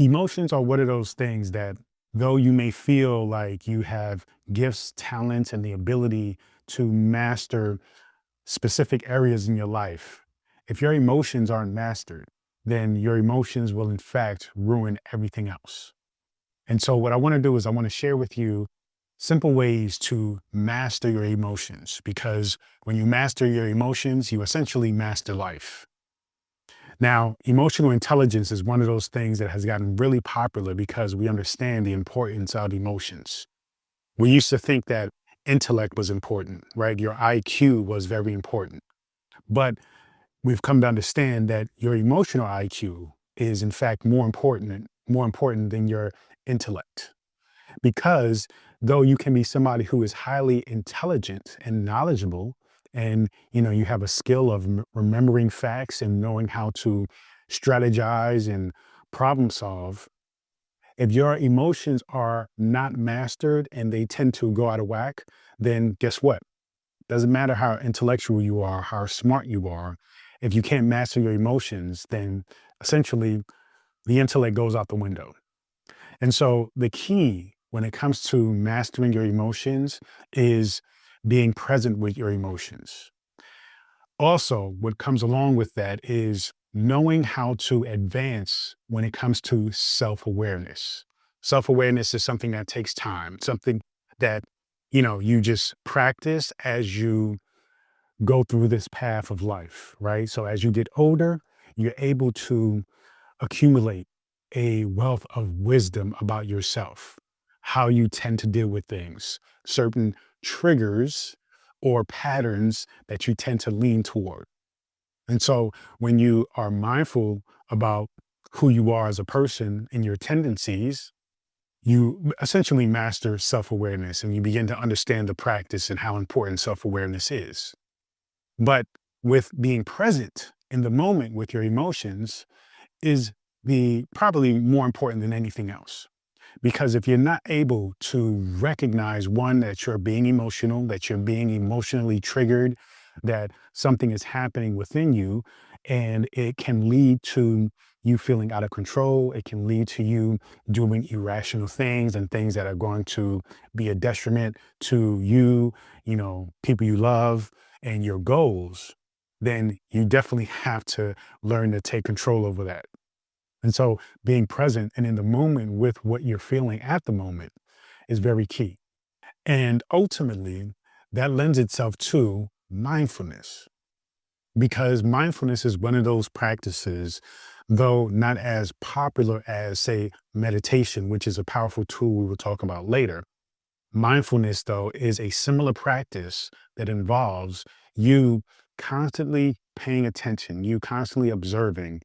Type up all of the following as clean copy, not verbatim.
Emotions are one of those things that, though you may feel like you have gifts, talents, and the ability to master specific areas in your life, if your emotions aren't mastered, then your emotions will, in fact, ruin everything else. And so, what I want to do is, I want to share with you simple ways to master your emotions, because when you master your emotions, you essentially master life. Now, emotional intelligence is one of those things that has gotten really popular because we understand the importance of emotions. We used to think that intellect was important, right? Your IQ was very important. But we've come to understand that your emotional IQ is in fact more important than your intellect. Because though you can be somebody who is highly intelligent and knowledgeable, and you have a skill of remembering facts and knowing how to strategize and problem solve, if your emotions are not mastered and they tend to go out of whack, then guess what? Doesn't matter how intellectual you are, how smart you are, if you can't master your emotions, then essentially the intellect goes out the window. And so the key when it comes to mastering your emotions is being present with your emotions. Also, what comes along with that is knowing how to advance when it comes to self awareness. Self awareness is something that takes time, something that you just practice as you go through this path of life, right? So as you get older, you're able to accumulate a wealth of wisdom about yourself, how you tend to deal with things, certain triggers or patterns that you tend to lean toward. And so when you are mindful about who you are as a person and your tendencies, you essentially master self awareness and you begin to understand the practice and how important self awareness is. But with being present in the moment with your emotions, is the probably more important than anything else. Because if you're not able to recognize one, that you're being emotional, that you're being emotionally triggered, that something is happening within you, and it can lead to you feeling out of control. It can lead to you doing irrational things and things that are going to be a detriment to you, people you love, and your goals. Then you definitely have to learn to take control over that. And so being present and in the moment with what you're feeling at the moment is very key. And ultimately, that lends itself to mindfulness, because mindfulness is one of those practices, though not as popular as, say, meditation, which is a powerful tool we will talk about later. Mindfulness, though, is a similar practice that involves you constantly paying attention, you constantly observing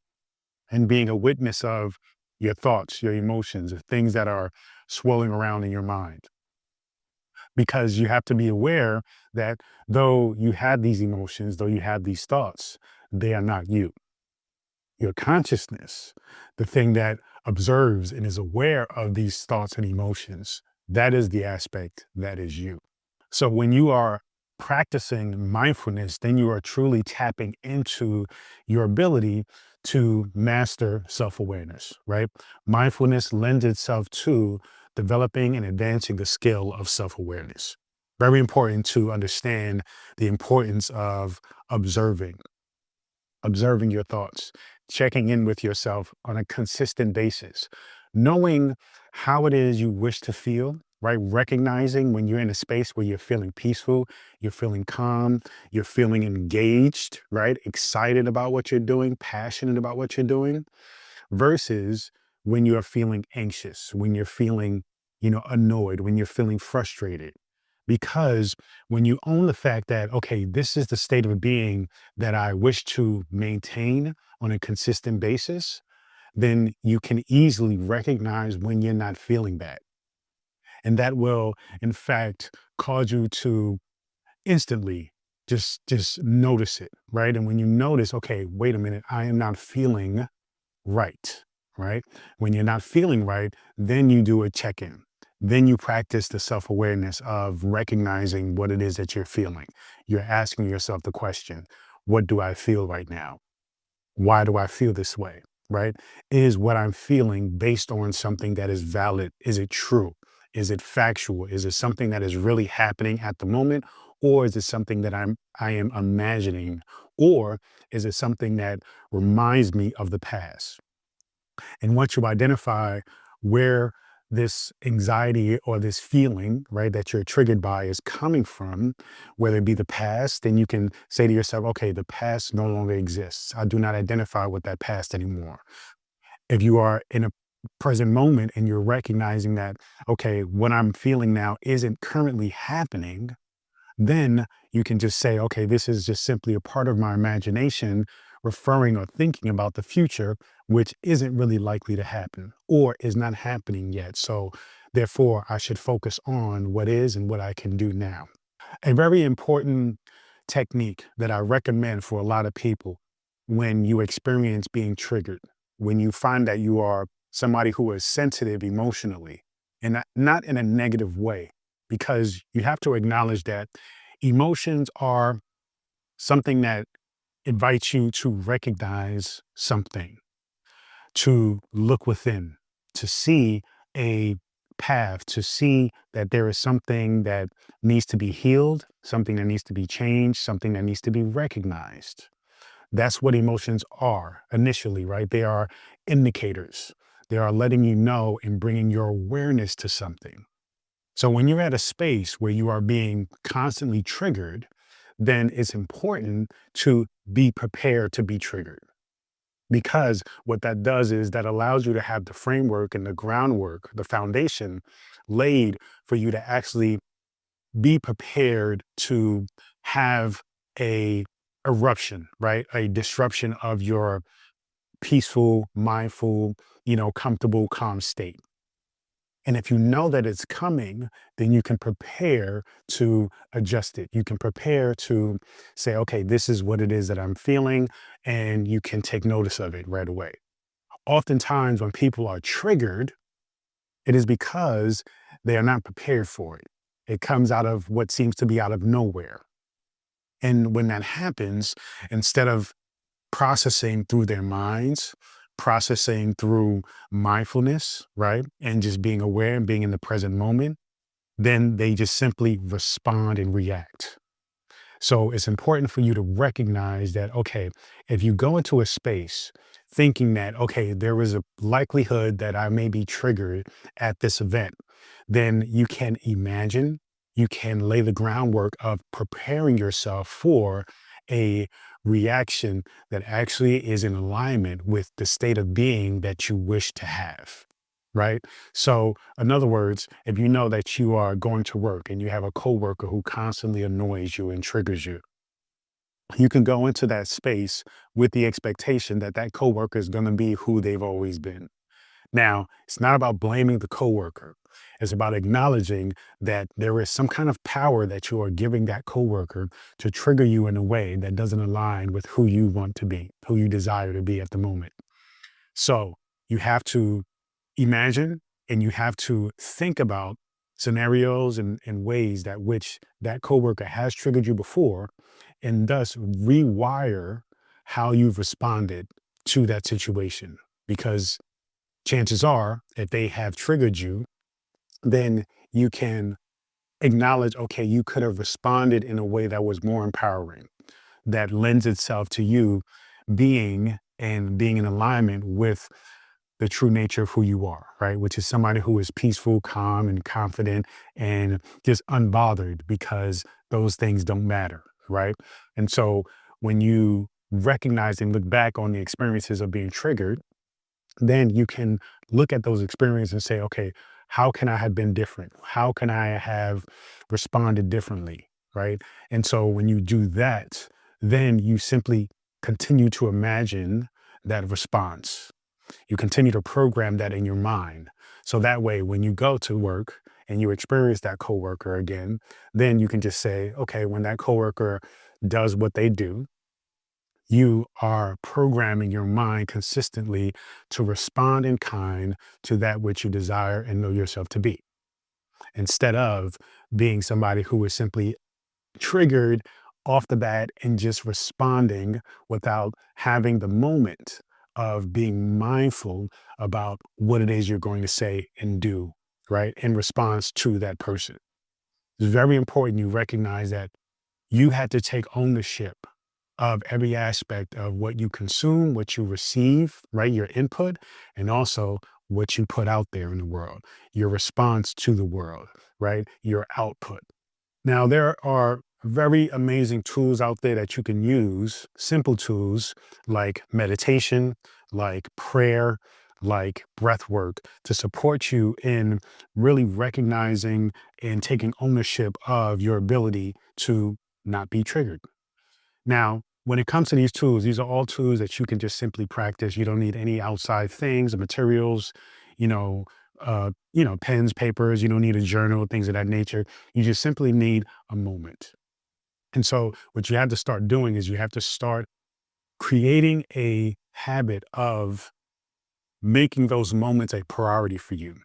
and being a witness of your thoughts, your emotions, the things that are swirling around in your mind. Because you have to be aware that though you have these emotions, though you have these thoughts, they are not you. Your consciousness, the thing that observes and is aware of these thoughts and emotions, that is the aspect that is you. So when you are practicing mindfulness, then you are truly tapping into your ability to master self awareness, right? Mindfulness lends itself to developing and advancing the skill of self awareness. Very important to understand the importance of observing, observing your thoughts, checking in with yourself on a consistent basis, knowing how it is you wish to feel, right? Recognizing when you're in a space where you're feeling peaceful, you're feeling calm, you're feeling engaged, right? Excited about what you're doing, passionate about what you're doing, versus when you're feeling anxious, when you're feeling, annoyed, when you're feeling frustrated. Because when you own the fact that, okay, this is the state of being that I wish to maintain on a consistent basis, then you can easily recognize when you're not feeling that. And that will, in fact, cause you to instantly just notice it, right? And when you notice, okay, wait a minute, I am not feeling right, right? When you're not feeling right, then you do a check in. Then you practice the self awareness of recognizing what it is that you're feeling. You're asking yourself the question, what do I feel right now? Why do I feel this way? right? Is what I'm feeling based on something that is valid? Is it true? Is it factual? Is it something that is really happening at the moment? Or is it something that I am imagining? Or is it something that reminds me of the past? And once you identify where this anxiety or this feeling, right, that you're triggered by is coming from, whether it be the past, then you can say to yourself, okay, the past no longer exists. I do not identify with that past anymore. If you are in a present moment and you're recognizing that, okay, what I'm feeling now isn't currently happening, then you can just say, okay, this is just simply a part of my imagination referring or thinking about the future, which isn't really likely to happen or is not happening yet. So, therefore, I should focus on what is and what I can do now. A very important technique that I recommend for a lot of people when you experience being triggered, when you find that you are somebody who is sensitive emotionally, and not in a negative way, because you have to acknowledge that emotions are something that invites you to recognize something, to look within, to see a path, to see that there is something that needs to be healed, something that needs to be changed, something that needs to be recognized. That's what emotions are initially, right? They are indicators. They are letting you know and bringing your awareness to something. So when you're at a space where you are being constantly triggered, then it's important to be prepared to be triggered, because what that does is that allows you to have the framework and the groundwork, the foundation laid for you to actually be prepared to have a eruption, right? A disruption of your peaceful, mindful, comfortable, calm state. And if you know that it's coming, then you can prepare to adjust it. You can prepare to say, okay, this is what it is that I'm feeling, and you can take notice of it right away. Oftentimes, when people are triggered, it is because they are not prepared for it. It comes out of what seems to be out of nowhere. And when that happens, instead of processing through their minds, processing through mindfulness, right? And just being aware and being in the present moment, then they just simply respond and react. So it's important for you to recognize that, okay, if you go into a space thinking that, okay, there is a likelihood that I may be triggered at this event, then you can imagine, you can lay the groundwork of preparing yourself for a reaction that actually is in alignment with the state of being that you wish to have. Right. So, in other words, if you know that you are going to work and you have a coworker who constantly annoys you and triggers you, you can go into that space with the expectation that that coworker is going to be who they've always been. Now, it's not about blaming the coworker. It's about acknowledging that there is some kind of power that you are giving that coworker to trigger you in a way that doesn't align with who you want to be, who you desire to be at the moment. So you have to imagine and you have to think about scenarios and ways that which that coworker has triggered you before, and thus rewire how you've responded to that situation. Because chances are, if they have triggered you, then you can acknowledge, okay, you could have responded in a way that was more empowering, that lends itself to you being in alignment with the true nature of who you are, right? Which is somebody who is peaceful, calm, and confident and just unbothered, because those things don't matter, right? And so when you recognize and look back on the experiences of being triggered, then you can look at those experiences and say, okay, how can I have been different? How can I have responded differently? Right. And so when you do that, then you simply continue to imagine that response. You continue to program that in your mind. So that way, when you go to work and you experience that coworker again, then you can just say, okay, when that coworker does what they do, you are programming your mind consistently to respond in kind to that which you desire and know yourself to be, instead of being somebody who is simply triggered off the bat and just responding without having the moment of being mindful about what it is you're going to say and do, right? In response to that person. It's very important you recognize that you had to take ownership of every aspect of what you consume, what you receive, right? Your input, and also what you put out there in the world, your response to the world, right? Your output. Now, there are very amazing tools out there that you can use, simple tools like meditation, like prayer, like breath work to support you in really recognizing and taking ownership of your ability to not be triggered. Now, when it comes to these tools, these are all tools that you can just simply practice. You don't need any outside things or materials, you know, pens, papers. You don't need a journal, things of that nature. You just simply need a moment. And so, what you have to start doing is you have to start creating a habit of making those moments a priority for you.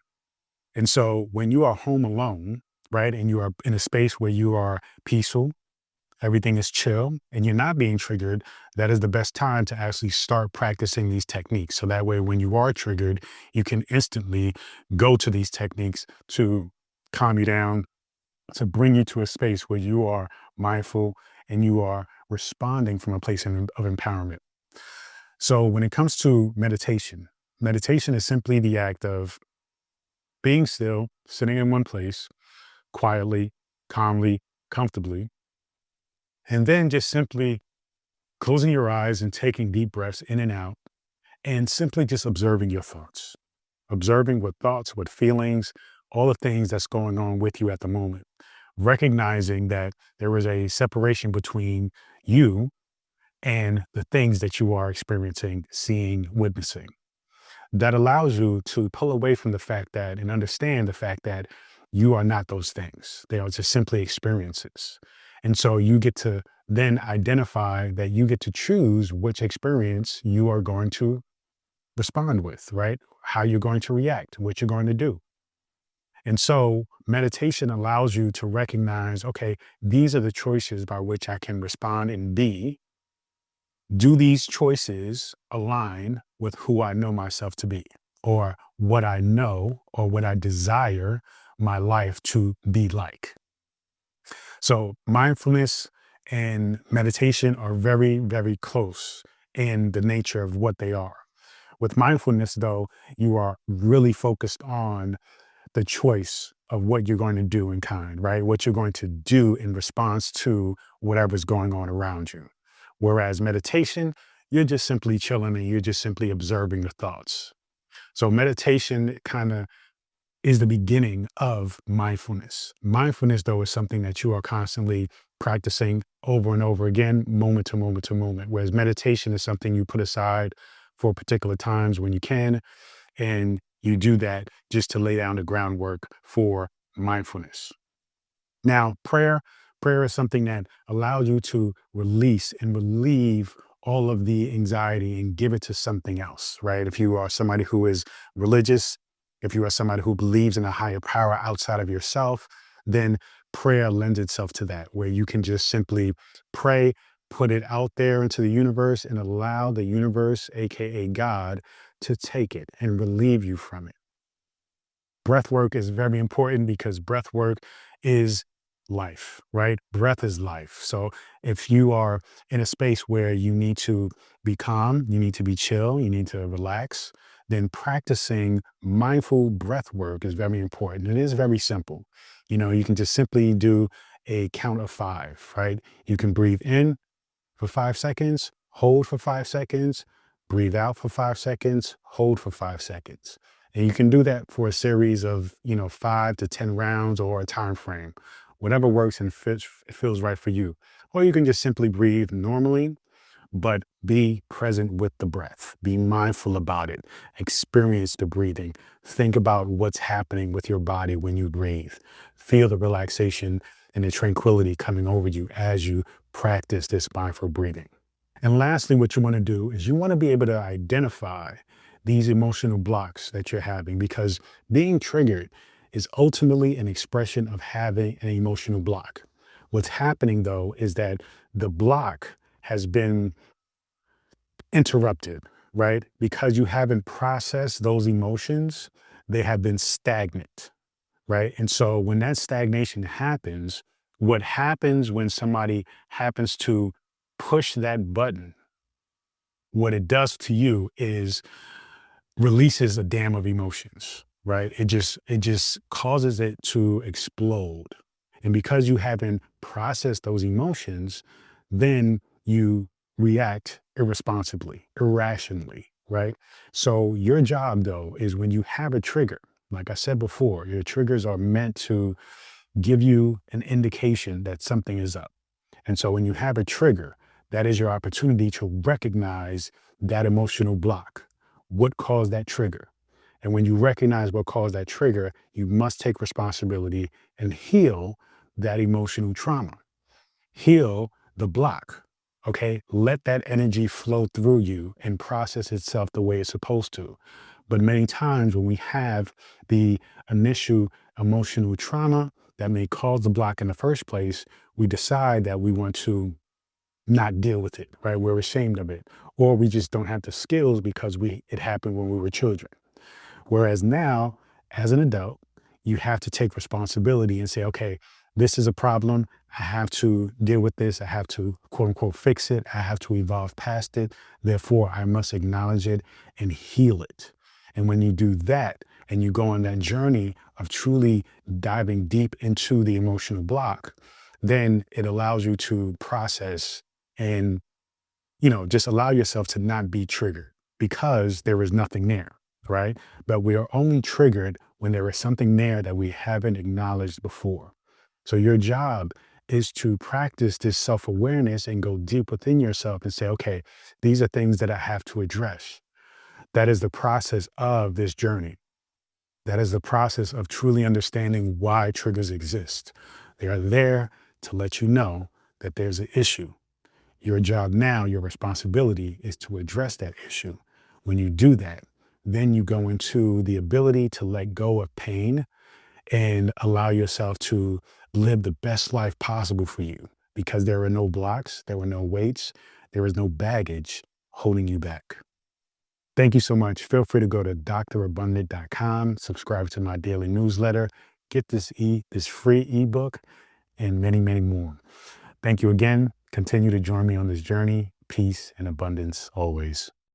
And so, when you are home alone, right, and you are in a space where you are peaceful, everything is chill, and you're not being triggered, that is the best time to actually start practicing these techniques. So that way, when you are triggered, you can instantly go to these techniques to calm you down, to bring you to a space where you are mindful and you are responding from a place of empowerment. So when it comes to meditation, meditation is simply the act of being still, sitting in one place, quietly, calmly, comfortably, and then just simply closing your eyes and taking deep breaths in and out, and simply just observing your thoughts, observing what thoughts, what feelings, all the things that's going on with you at the moment, recognizing that there is a separation between you and the things that you are experiencing, seeing, witnessing. That allows you to pull away from the fact that and understand the fact that you are not those things. They are just simply experiences. And so you get to then identify that you get to choose which experience you are going to respond with, right? How you're going to react, what you're going to do. And so meditation allows you to recognize, okay, these are the choices by which I can respond and be. Do these choices align with who I know myself to be, or what I know, or what I desire my life to be like? So, mindfulness and meditation are very, very close in the nature of what they are. With mindfulness, though, you are really focused on the choice of what you're going to do in kind, right? What you're going to do in response to whatever's going on around you. Whereas meditation, you're just simply chilling and you're just simply observing the thoughts. So meditation kind of is the beginning of mindfulness. Mindfulness, though, is something that you are constantly practicing over and over again, moment to moment to moment. Whereas meditation is something you put aside for particular times when you can, and you do that just to lay down the groundwork for mindfulness. Now, prayer is something that allows you to release and relieve all of the anxiety and give it to something else, right? If you are somebody who is religious, if you are somebody who believes in a higher power outside of yourself, then prayer lends itself to that, where you can just simply pray, put it out there into the universe, and allow the universe, AKA God, to take it and relieve you from it. Breath work is very important because breath work is life, right? Breath is life. So if you are in a space where you need to be calm, you need to be chill, you need to relax, then practicing mindful breath work is very important. It is very simple. You can just simply do a count of five, right? You can breathe in for 5 seconds, hold for 5 seconds, breathe out for 5 seconds, hold for 5 seconds. And you can do that for a series of, 5 to 10 rounds or a time frame, whatever works and feels right for you. Or you can just simply breathe normally, but be present with the breath. Be mindful about it. Experience the breathing. Think about what's happening with your body when you breathe. Feel the relaxation and the tranquility coming over you as you practice this mindful breathing. And lastly, what you want to do is you want to be able to identify these emotional blocks that you're having, because being triggered is ultimately an expression of having an emotional block. What's happening, though, is that the block has been interrupted, right? Because you haven't processed those emotions, they have been stagnant, right? And so when that stagnation happens, what happens when somebody happens to push that button, what it does to you is releases a dam of emotions, right? It just causes it to explode. And because you haven't processed those emotions, then you react irresponsibly, irrationally, right? So your job though is when you have a trigger, like I said before, your triggers are meant to give you an indication that something is up. And so when you have a trigger, that is your opportunity to recognize that emotional block. What caused that trigger? And when you recognize what caused that trigger, you must take responsibility and heal that emotional trauma. Heal the block. Okay. Let that energy flow through you and process itself the way it's supposed to. But many times when we have the initial emotional trauma that may cause the block in the first place, we decide that we want to not deal with it, right? We're ashamed of it, or we just don't have the skills because it happened when we were children. Whereas now, as an adult, you have to take responsibility and say, okay, this is a problem. I have to deal with this. I have to quote unquote fix it. I have to evolve past it. Therefore, I must acknowledge it and heal it. And when you do that and you go on that journey of truly diving deep into the emotional block, then it allows you to process and just allow yourself to not be triggered because there is nothing there, right? But we are only triggered when there is something there that we haven't acknowledged before. So your job is to practice this self-awareness and go deep within yourself and say, okay, these are things that I have to address. That is the process of this journey. That is the process of truly understanding why triggers exist. They are there to let you know that there's an issue. Your job now, your responsibility is to address that issue. When you do that, then you go into the ability to let go of pain and allow yourself to live the best life possible for you because there are no blocks, there were no weights, there is no baggage holding you back. Thank you so much. Feel free to go to drabundant.com, subscribe to my daily newsletter, get this free ebook and many, many more. Thank you again. Continue to join me on this journey. Peace and abundance always.